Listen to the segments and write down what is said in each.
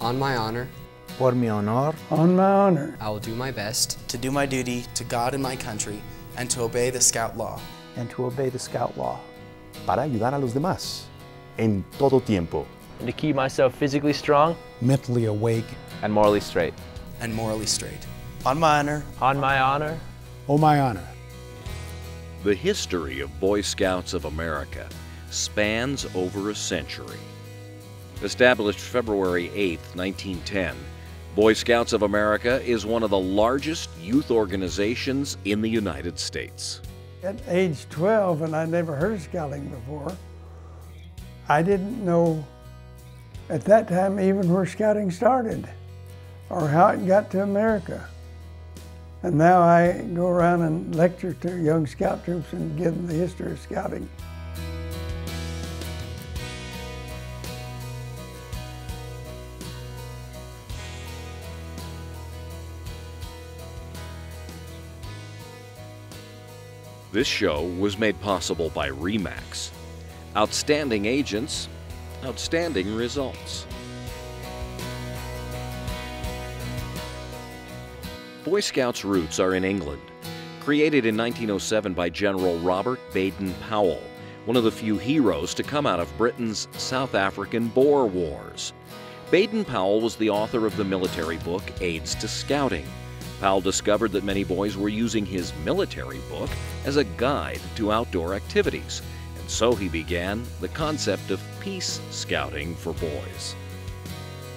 On my honor. Por mi honor. On my honor. I will do my best. To do my duty to God and my country, and to obey the Scout law. And to obey the Scout law. Para ayudar a los demás, en todo tiempo. And to keep myself physically strong. Mentally awake. And morally straight. And morally straight. On my honor. On my honor. On my honor. The history of Boy Scouts of America spans over a century. Established February 8, 1910, Boy Scouts of America is one of the largest youth organizations in the United States. At age 12, and I'd never heard of scouting before, I didn't know at that time even where scouting started or how it got to America. And now I go around and lecture to young scout troops and give them the history of scouting. This show was made possible by RE/MAX. Outstanding agents, outstanding results. Boy Scouts' roots are in England. Created in 1907 by General Robert Baden-Powell, one of the few heroes to come out of Britain's South African Boer Wars. Baden-Powell was the author of the military book Aids to Scouting. Powell discovered that many boys were using his military book as a guide to outdoor activities, and so he began the concept of peace scouting for boys.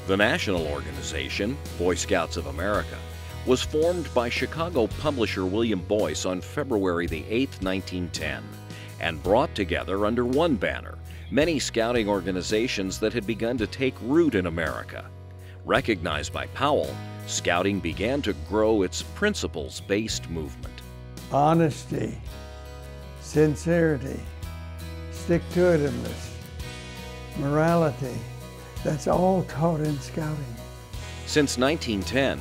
The national organization, Boy Scouts of America, was formed by Chicago publisher William Boyce on February the 8th, 1910, and brought together under one banner many scouting organizations that had begun to take root in America. Recognized by Powell, scouting began to grow its principles-based movement. Honesty, sincerity, stick-to-itiveness, morality, that's all taught in scouting. Since 1910,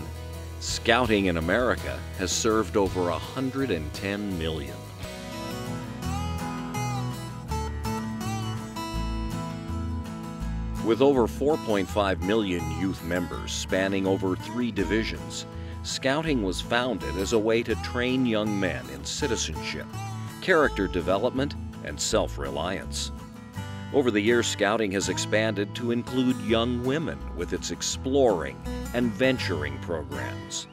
scouting in America has served over 110 million. With over 4.5 million youth members spanning over 3 divisions, Scouting was founded as a way to train young men in citizenship, character development, and self-reliance. Over the years, Scouting has expanded to include young women with its exploring and venturing programs.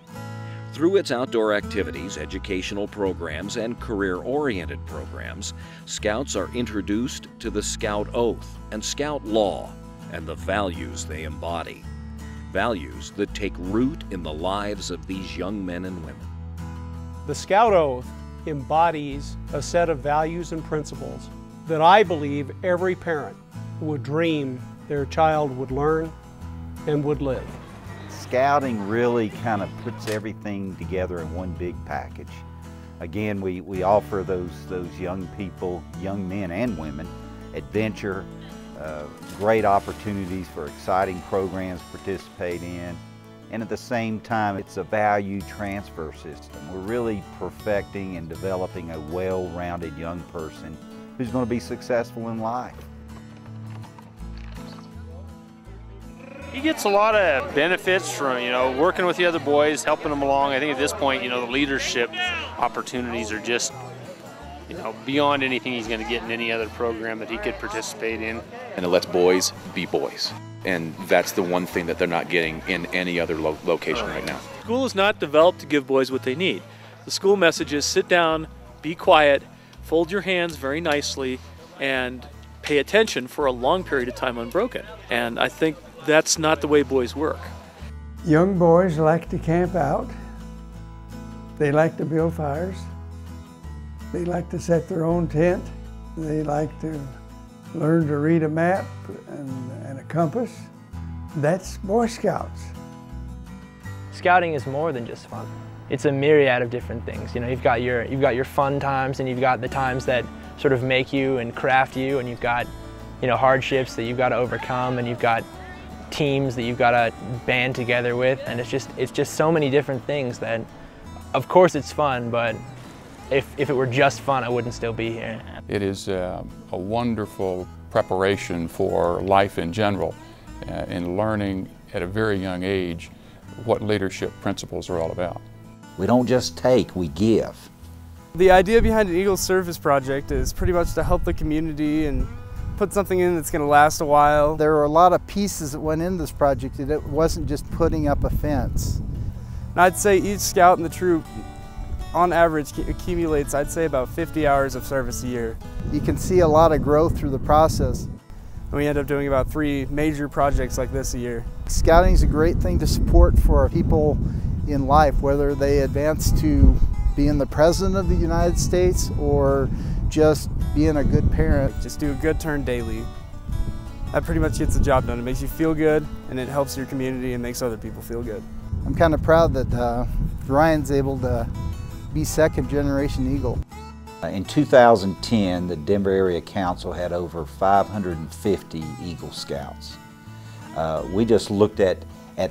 Through its outdoor activities, educational programs, and career-oriented programs, Scouts are introduced to the Scout Oath and Scout Law and the values they embody. Values that take root in the lives of these young men and women. The Scout Oath embodies a set of values and principles that I believe every parent would dream their child would learn and would live. Scouting really kind of puts everything together in one big package. Again, we offer those young people, young men and women, adventure, great opportunities for exciting programs to participate in, and at the same time it's a value transfer system. We're really perfecting and developing a well-rounded young person who's going to be successful in life. He gets a lot of benefits from, working with the other boys, helping them along. I think at this point, the leadership opportunities are just, beyond anything he's going to get in any other program that he could participate in. And it lets boys be boys. And that's the one thing that they're not getting in any other location right now. School is not developed to give boys what they need. The school message is sit down, be quiet, fold your hands very nicely, and pay attention for a long period of time unbroken. And I think that's not the way boys work. Young boys like to camp out. They like to build fires. They like to set their own tent. They like to learn to read a map and a compass. That's Boy Scouts. Scouting is more than just fun. It's a myriad of different things. You've got your fun times, and you've got the times that sort of make you and craft you, and you've got hardships that you've got to overcome, and you've got teams that you've got to band together with, and it's just so many different things that, of course, it's fun, but if it were just fun, I wouldn't still be here. It is a wonderful preparation for life in general, in learning at a very young age what leadership principles are all about. We don't just take, we give. The idea behind an Eagle Service Project is pretty much to help the community and put something in that's going to last a while. There were a lot of pieces that went into this project. It wasn't just putting up a fence. And I'd say each scout in the troop, on average, accumulates, I'd say, about 50 hours of service a year. You can see a lot of growth through the process. And we end up doing about 3 major projects like this a year. Scouting is a great thing to support for people in life, whether they advance to being the President of the United States or just being a good parent. Just do a good turn daily. That pretty much gets the job done. It makes you feel good, and it helps your community and makes other people feel good. I'm kind of proud that Ryan's able to be second-generation Eagle. In 2010, the Denver Area Council had over 550 Eagle Scouts. We just looked at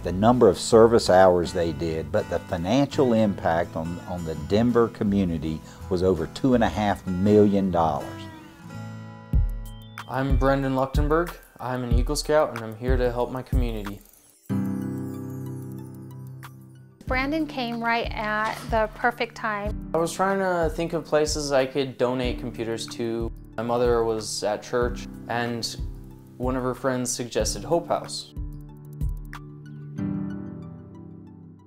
the number of service hours they did, but the financial impact on the Denver community was over $2.5 million. I'm Brendan Luchtenburg. I'm an Eagle Scout and I'm here to help my community. Brandon came right at the perfect time. I was trying to think of places I could donate computers to. My mother was at church and one of her friends suggested Hope House.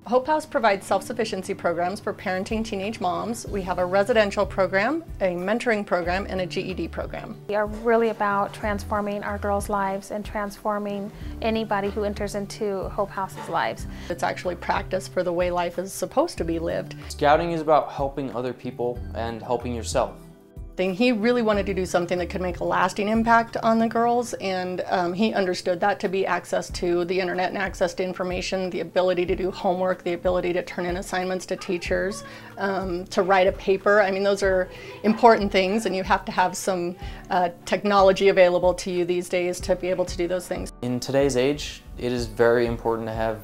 Hope House provides self-sufficiency programs for parenting teenage moms. We have a residential program, a mentoring program, and a GED program. We are really about transforming our girls' lives and transforming anybody who enters into Hope House's lives. It's actually practice for the way life is supposed to be lived. Scouting is about helping other people and helping yourself. He really wanted to do something that could make a lasting impact on the girls, and he understood that to be access to the internet and access to information, the ability to do homework, the ability to turn in assignments to teachers, to write a paper. I mean, those are important things, and you have to have some technology available to you these days to be able to do those things. In today's age, it is very important to have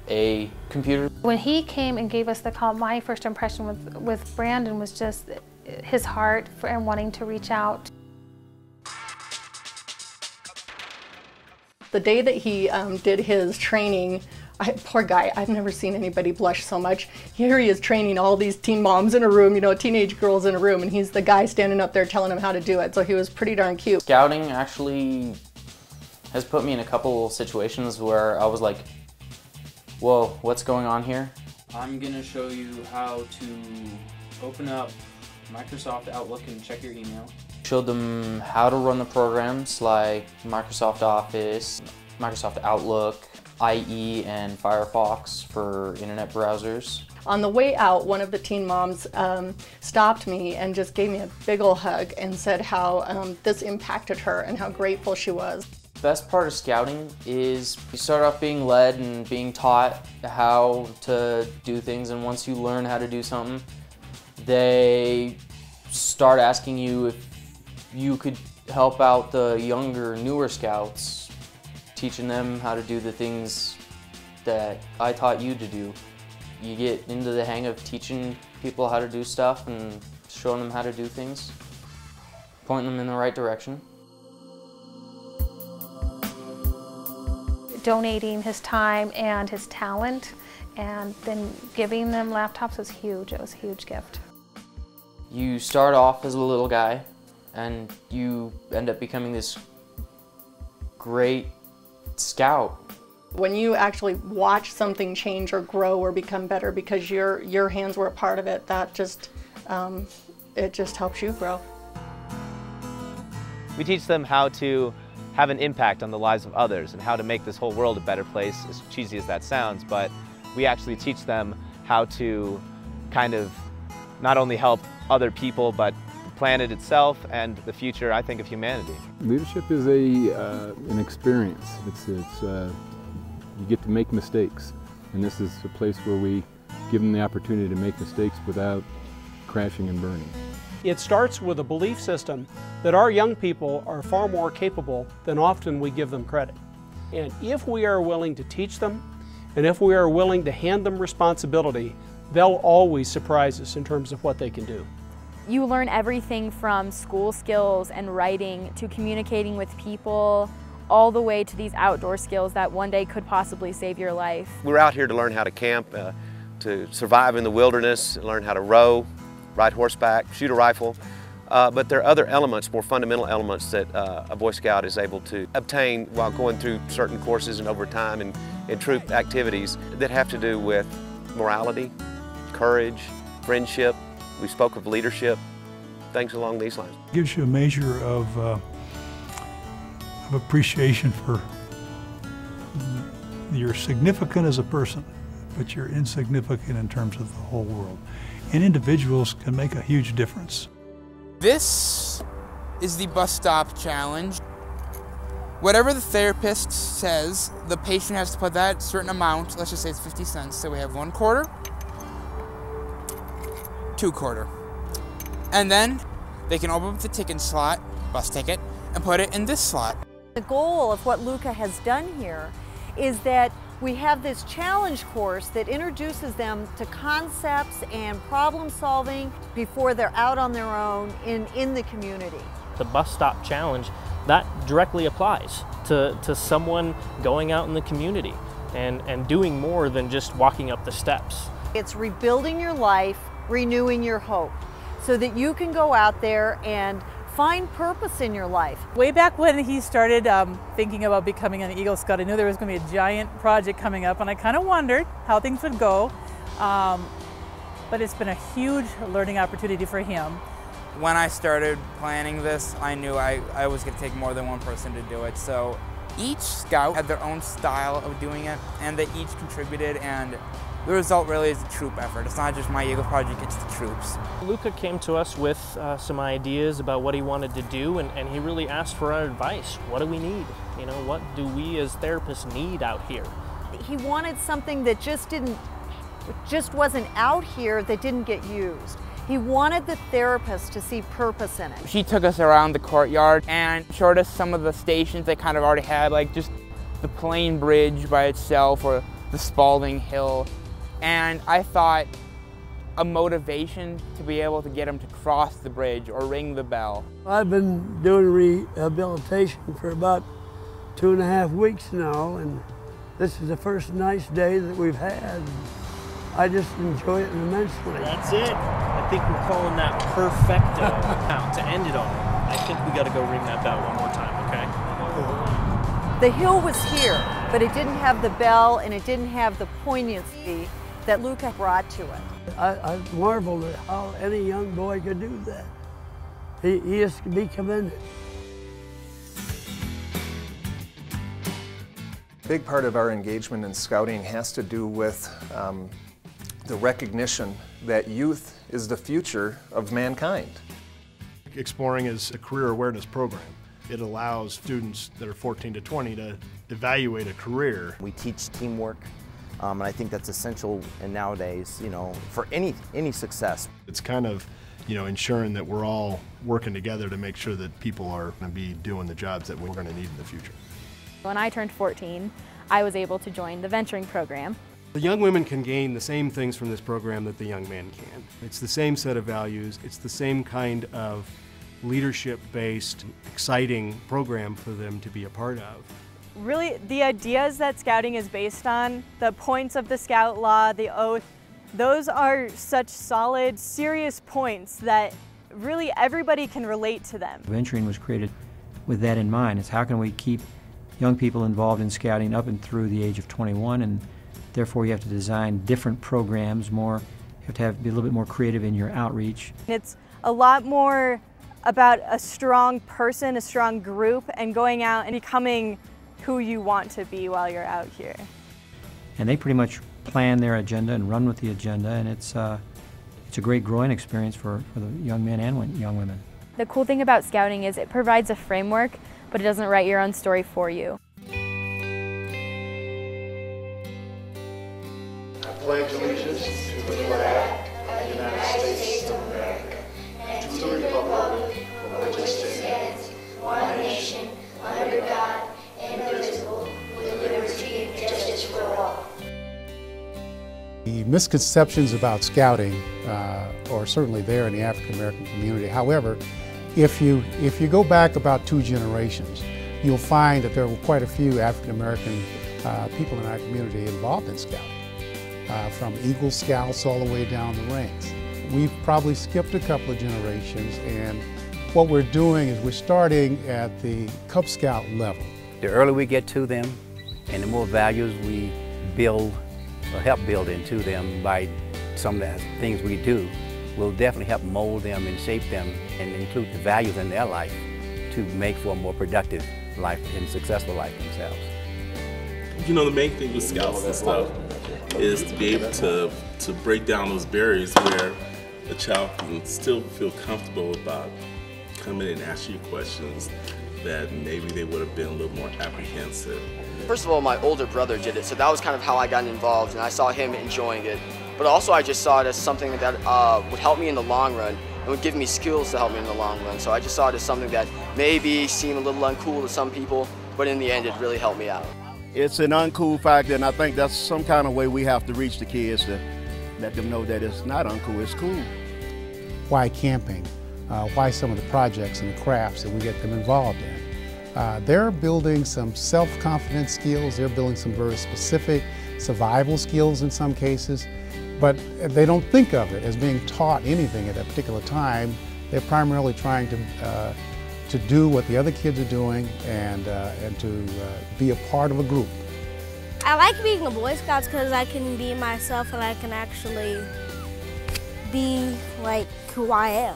a computer. When he came and gave us the call, my first impression with Brandon was just his heart and wanting to reach out. The day that he did his training, poor guy, I've never seen anybody blush so much. Here he is training all these teen moms in a room, you know, teenage girls in a room, and he's the guy standing up there telling them how to do it, so he was pretty darn cute. Scouting actually has put me in a couple situations where I was like, whoa, what's going on here? I'm gonna show you how to open up Microsoft Outlook and check your email. Showed them how to run the programs like Microsoft Office, Microsoft Outlook, IE, and Firefox for internet browsers. On the way out, one of the teen moms stopped me and just gave me a big ol' hug and said how this impacted her and how grateful she was. The best part of scouting is you start off being led and being taught how to do things, and once you learn how to do something, they start asking you if you could help out the younger, newer scouts, teaching them how to do the things that I taught you to do. You get into the hang of teaching people how to do stuff and showing them how to do things, pointing them in the right direction. Donating his time and his talent and then giving them laptops was huge. It was a huge gift. You start off as a little guy and you end up becoming this great scout. When you actually watch something change or grow or become better because your hands were a part of it, that just, it just helps you grow. We teach them how to have an impact on the lives of others and how to make this whole world a better place, as cheesy as that sounds, but we actually teach them how to kind of not only help other people, but the planet itself and the future, I think, of humanity. Leadership is an experience. You get to make mistakes, and this is a place where we give them the opportunity to make mistakes without crashing and burning. It starts with a belief system that our young people are far more capable than often we give them credit. And if we are willing to teach them, and if we are willing to hand them responsibility, they'll always surprise us in terms of what they can do. You learn everything from school skills and writing to communicating with people, all the way to these outdoor skills that one day could possibly save your life. We're out here to learn how to camp, to survive in the wilderness, learn how to row, ride horseback, shoot a rifle. But there are other elements, more fundamental elements that a Boy Scout is able to obtain while going through certain courses and over time and troop activities that have to do with morality, courage, friendship. We spoke of leadership, things along these lines. It gives you a measure of appreciation for you're significant as a person, but you're insignificant in terms of the whole world. And individuals can make a huge difference. This is the bus stop challenge. Whatever the therapist says, the patient has to put that certain amount, let's just say it's 50 cents. So we have 1 quarter, 2 quarter. And then they can open up the ticket slot, bus ticket, and put it in this slot. The goal of what Luca has done here is that we have this challenge course that introduces them to concepts and problem solving before they're out on their own in the community. The bus stop challenge, that directly applies to someone going out in the community and doing more than just walking up the steps. It's rebuilding your life, renewing your hope, so that you can go out there and find purpose in your life. Way back when he started thinking about becoming an Eagle Scout, I knew there was going to be a giant project coming up, and I kind of wondered how things would go. But it's been a huge learning opportunity for him. When I started planning this, I knew I was going to take more than one person to do it. So each scout had their own style of doing it, and they each contributed, and the result really is a troop effort. It's not just my Eagle project, it's the troops. Luca came to us with some ideas about what he wanted to do, and he really asked for our advice. What do we need? You know, what do we as therapists need out here? He wanted something that just wasn't out here, that didn't get used. He wanted the therapist to see purpose in it. She took us around the courtyard and showed us some of the stations they kind of already had, like just the Plain Bridge by itself or the Spalding Hill. And I thought a motivation to be able to get them to cross the bridge or ring the bell. I've been doing rehabilitation for about 2.5 weeks now, and this is the first nice day that we've had. I just enjoy it immensely. That's it. I think we're calling that perfecto. Now, to end it all, I think we got to go ring that bell one more time, okay? The hill was here, but it didn't have the bell and it didn't have the poignancy that Luca brought to it. I marveled at how any young boy could do that. He is to be commended. A big part of our engagement in scouting has to do with the recognition that youth is the future of mankind. Exploring is a career awareness program. It allows students that are 14 to 20 to evaluate a career. We teach teamwork, and I think that's essential and nowadays, you know, for any success. It's kind of, you know, ensuring that we're all working together to make sure that people are going to be doing the jobs that we're going to need in the future. When I turned 14, I was able to join the venturing program. The young women can gain the same things from this program that the young men can. It's the same set of values, it's the same kind of leadership-based, exciting program for them to be a part of. Really, the ideas that Scouting is based on, the points of the Scout Law, the oath, those are such solid, serious points that really everybody can relate to them. Venturing was created with that in mind. It's how can we keep young people involved in scouting up and through the age of 21, and therefore you have to design different programs, you have to be a little bit more creative in your outreach. It's a lot more about a strong person, a strong group, and going out and becoming who you want to be while you're out here. And they pretty much plan their agenda and run with the agenda, and it's a great growing experience for the young men and young women. The cool thing about Scouting is it provides a framework, but it doesn't write your own story for you. I pledge allegiance to the flag of the United States of America and to the republic for which it stands, one nation, under God, indivisible, with liberty and justice for all. The misconceptions about scouting are certainly there in the African American community. However, if you go back about 2 generations, you'll find that there were quite a few African American people in our community involved in Scouting, from Eagle Scouts all the way down the ranks. We've probably skipped a couple of generations, and what we're doing is we're starting at the Cub Scout level. The earlier we get to them and the more values we build or help build into them by some of the things we do, will definitely help mold them and shape them and include the values in their life to make for a more productive life and successful life themselves. You know, the main thing with Scouts and stuff is to be able to break down those barriers where a child can still feel comfortable about coming and asking you questions that maybe they would have been a little more apprehensive. First of all, my older brother did it, so that was kind of how I got involved, and I saw him enjoying it. But also I just saw it as something that would help me in the long run and would give me skills to help me in the long run. So I just saw it as something that maybe seemed a little uncool to some people, but in the end it really helped me out. It's an uncool factor, and I think that's some kind of way we have to reach the kids to let them know that it's not uncool, it's cool. Why camping? Why some of the projects and the crafts that we get them involved in? They're building some self-confidence skills, they're building some very specific survival skills in some cases, but they don't think of it as being taught anything at a particular time. They're primarily trying to do what the other kids are doing and to be a part of a group. I like being a Boy Scout because I can be myself and I can actually be like who I am.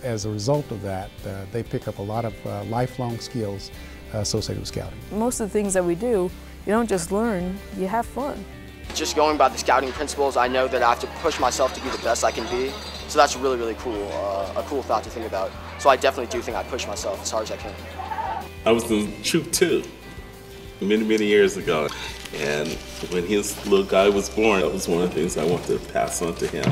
As a result of that, they pick up a lot of lifelong skills associated with Scouting. Most of the things that we do, you don't just learn, you have fun. Just going by the Scouting principles, I know that I have to push myself to be the best I can be. So that's really, really cool, a cool thought to think about. So I definitely do think I push myself as hard as I can. I was in Troop 2 many, many years ago. And when his little guy was born, that was one of the things I wanted to pass on to him.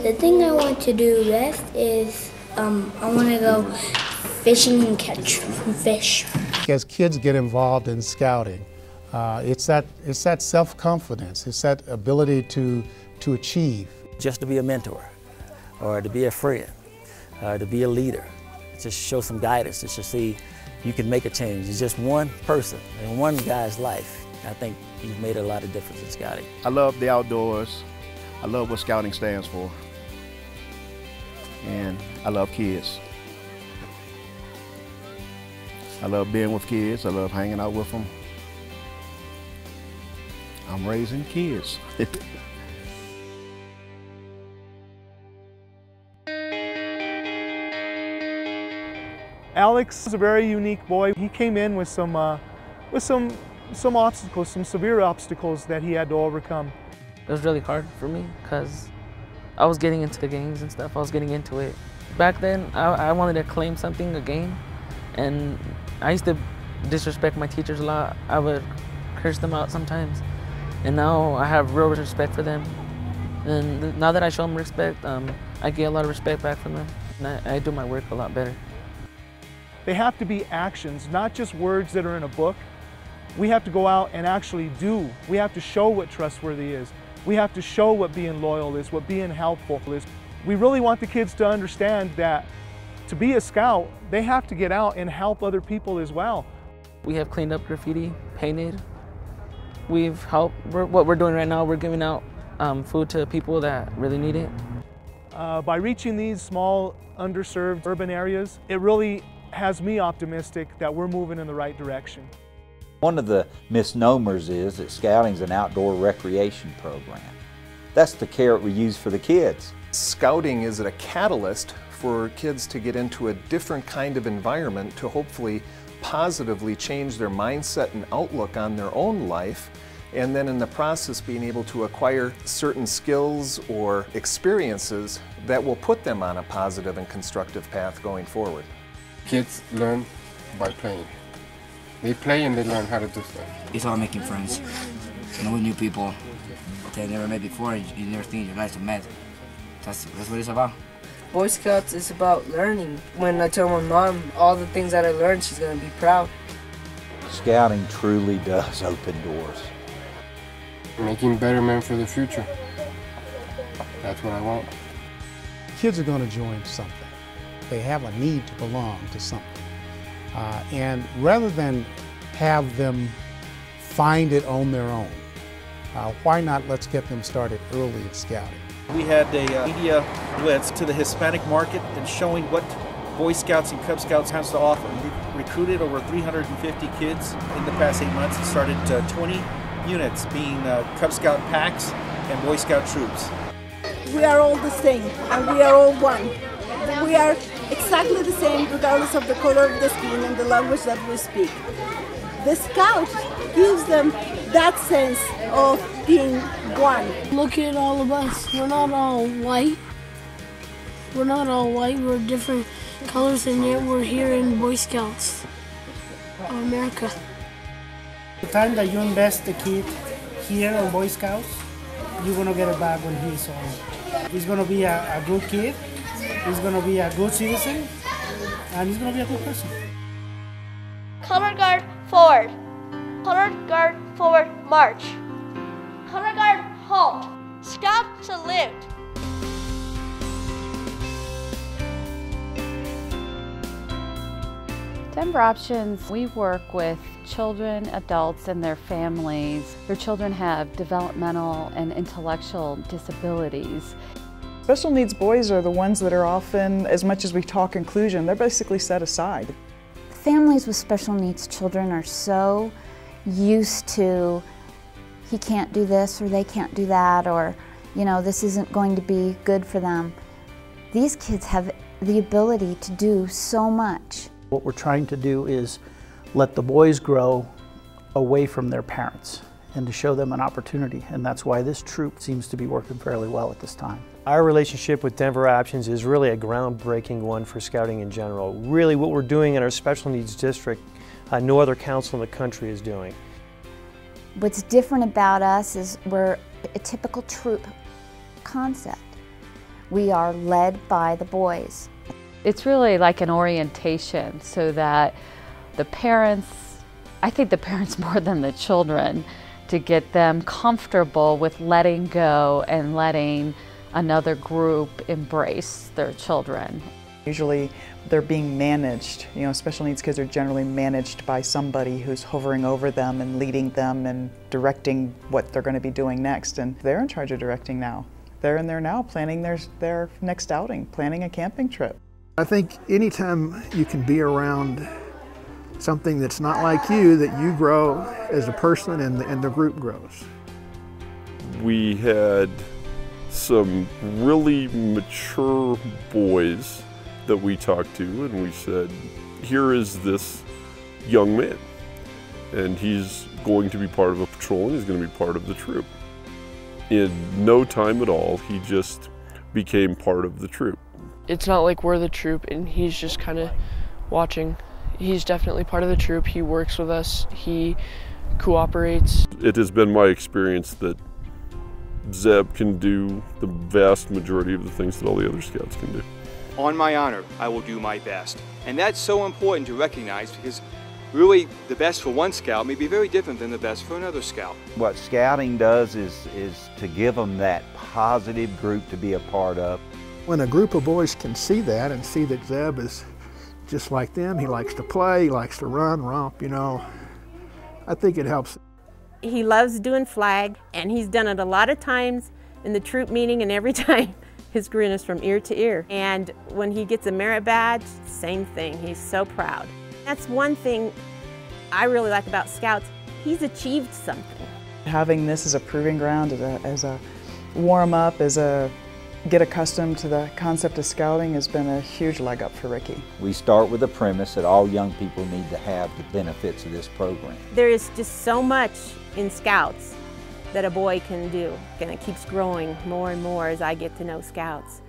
The thing I want to do best is I want to go fishing and catch fish. As kids get involved in Scouting, it's that self-confidence, it's that ability to achieve. Just to be a mentor, or to be a friend, to be a leader, just show some guidance, just to see you can make a change. It's just one person in one guy's life. I think you've made a lot of difference in Scouting. I love the outdoors. I love what Scouting stands for. And I love kids. I love being with kids. I love hanging out with them. I'm raising kids. Alex is a very unique boy. He came in with some obstacles, some severe obstacles that he had to overcome. It was really hard for me because I was getting into the games and stuff. I was getting into it. Back then, I wanted to claim something, a game, and I used to disrespect my teachers a lot. I would curse them out sometimes. And now I have real respect for them. And now that I show them respect, I get a lot of respect back from them. And I do my work a lot better. They have to be actions, not just words that are in a book. We have to go out and actually do. We have to show what trustworthy is. We have to show what being loyal is, what being helpful is. We really want the kids to understand that to be a scout, they have to get out and help other people as well. We have cleaned up graffiti, painted. We've helped, what we're doing right now, we're giving out food to people that really need it. By reaching these small, underserved urban areas, it really has me optimistic that we're moving in the right direction. One of the misnomers is that Scouting is an outdoor recreation program. That's the carrot we use for the kids. Scouting is a catalyst for kids to get into a different kind of environment to hopefully positively change their mindset and outlook on their own life, and then in the process being able to acquire certain skills or experiences that will put them on a positive and constructive path going forward. Kids learn by playing. They play and they learn how to do stuff. It's all making friends, knowing new people that you never met before and you never think in your life to met. That's what it's about. Boy Scouts is about learning. When I tell my mom all the things that I learned, she's going to be proud. Scouting truly does open doors. Making better men for the future. That's what I want. Kids are going to join something. They have a need to belong to something. And rather than have them find it on their own, why not let's get them started early in scouting? We had a media blitz to the Hispanic market and showing what Boy Scouts and Cub Scouts has to offer. We recruited over 350 kids in the past 8 months and started 20 units being Cub Scout packs and Boy Scout troops. We are all the same and we are all one. We are exactly the same regardless of the color of the skin and the language that we speak. The Scout gives them that sense of being one. Look at all of us. We're not all white. We're not all white. We're different colors, and yet we're here in Boy Scouts of America. The time that you invest the kid here in Boy Scouts, you're going to get it back when he's on. He's going to be a good kid, he's going to be a good citizen, and he's going to be a good person. Color guard forward. Color guard forward, march. Color guard halt. Scout salute. Denver Options, we work with children, adults, and their families. Their children have developmental and intellectual disabilities. Special needs boys are the ones that are often, as much as we talk inclusion, they're basically set aside. Families with special needs children are so used to, he can't do this or they can't do that, or, you know, this isn't going to be good for them. These kids have the ability to do so much. What we're trying to do is let the boys grow away from their parents and to show them an opportunity, and that's why this troop seems to be working fairly well at this time. Our relationship with Denver Options is really a groundbreaking one for scouting in general. Really what we're doing in our special needs district, no other council in the country is doing. What's different about us is we're a typical troop concept. We are led by the boys. It's really like an orientation so that the parents, I think the parents more than the children, to get them comfortable with letting go and letting another group embrace their children. Usually they're being managed. You know, special needs kids are generally managed by somebody who's hovering over them and leading them and directing what they're going to be doing next. And they're in charge of directing now. They're in there now planning their next outing, planning a camping trip. I think anytime you can be around something that's not like you, that you grow as a person and the group grows. We had some really mature boys that we talked to, and we said, here is this young man, and he's going to be part of a patrol and he's going to be part of the troop. In no time at all, he just became part of the troop. It's not like we're the troop and he's just kind of watching. He's definitely part of the troop. He works with us. He cooperates. It has been my experience that Zeb can do the vast majority of the things that all the other scouts can do. On my honor, I will do my best. And that's so important to recognize, because really the best for one scout may be very different than the best for another scout. What scouting does is to give them that positive group to be a part of. When a group of boys can see that and see that Zeb is just like them, he likes to play, he likes to run, romp, you know, I think it helps. He loves doing flag, and he's done it a lot of times in the troop meeting, and every time his grin is from ear to ear. And when he gets a merit badge, same thing, he's so proud. That's one thing I really like about Scouts, he's achieved something. Having this as a proving ground, as a warm-up, as a get accustomed to the concept of scouting has been a huge leg up for Ricky. We start with the premise that all young people need to have the benefits of this program. There is just so much in Scouts that a boy can do, and it keeps growing more and more as I get to know Scouts.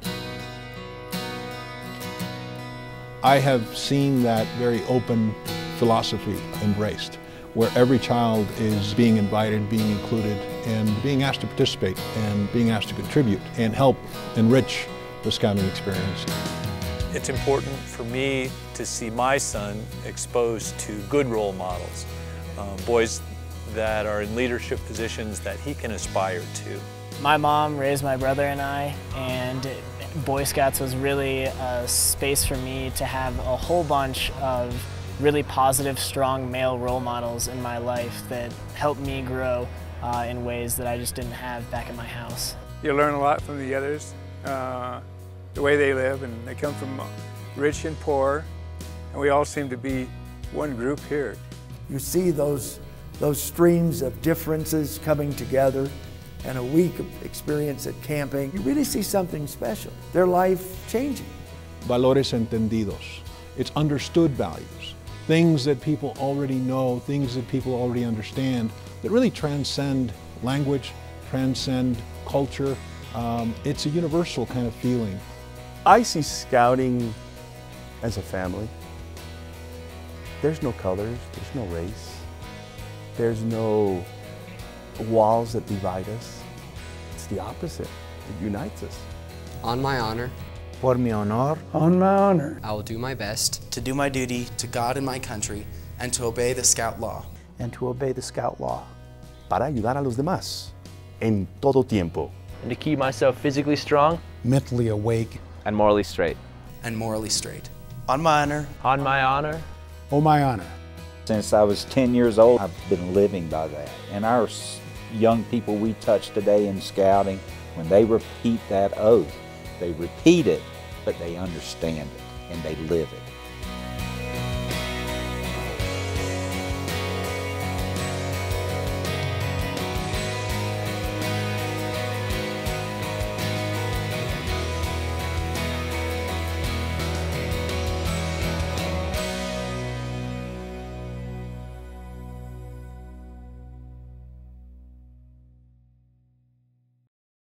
I have seen that very open philosophy embraced, where every child is being invited, being included, and being asked to participate, and being asked to contribute and help enrich the scouting experience. It's important for me to see my son exposed to good role models, boys that are in leadership positions that he can aspire to. My mom raised my brother and I, and Boy Scouts was really a space for me to have a whole bunch of really positive, strong male role models in my life that helped me grow in ways that I just didn't have back at my house. You learn a lot from the others, the way they live, and they come from rich and poor, and we all seem to be one group here. You see those streams of differences coming together, and a week of experience at camping, you really see something special. Their life changing. Valores entendidos. It's understood values. Things that people already know, things that people already understand, that really transcend language, transcend culture. It's a universal kind of feeling. I see scouting as a family. There's no colors, there's no race, there's no walls that divide us. It's the opposite. It unites us. On my honor. Por mi honor. On my honor. I will do my best. To do my duty to God and my country and to obey the Scout law. And to obey the Scout law. Para ayudar a los demás en todo tiempo. And to keep myself physically strong. Mentally awake. And morally straight. And morally straight. On my honor. On my honor. On my honor. Since I was 10 years old, I've been living by that. And our young people we touch today in scouting, when they repeat that oath, they repeat it, but they understand it and they live it.